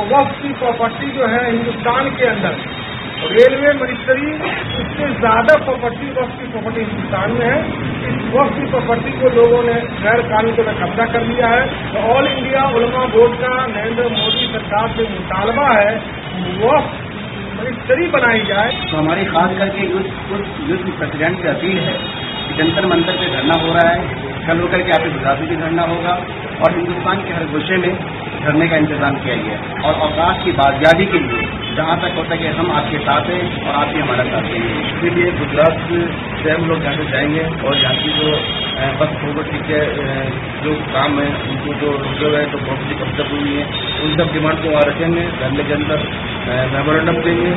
वक्फ की प्रॉपर्टी जो है हिंदुस्तान के अंदर रेलवे मिनिस्ट्री इससे ज्यादा प्रॉपर्टी वक्फ की प्रॉपर्टी हिंदुस्तान में है। इस वक्फ की प्रॉपर्टी को लोगों ने गैर कानूनी तौर पर कब्जा कर लिया है। तो ऑल इंडिया उलमा बोर्ड का नरेंद्र मोदी सरकार से मुतालबा है वक्फ मिनिस्ट्री बनाई जाए। तो हमारी खास करके यूथ प्रेसिडेंट से अपील है कि जंतर मंतर पे धरना हो रहा है, कल होकर के आपकी गुजराती भी धरना होगा और हिंदुस्तान के हर गोशे में धरने का इंतजाम किया गया है। और अवकाश की बाजियाबी के लिए जहाँ तक होता है कि हम आपके साथ हैं और आप भी हमारा साथ देंगे। इसके लिए गुजरात से हम लोग यहाँ से जाएंगे और यहाँ की जो बस प्रॉपर्टी के जो काम है उनको जो रुके हुए है तो प्रॉपर्टी कब्जा हुई है उन सब डिमांड को वहाँ रखेंगे, धरने के अंदर मेमोरेंडम देंगे।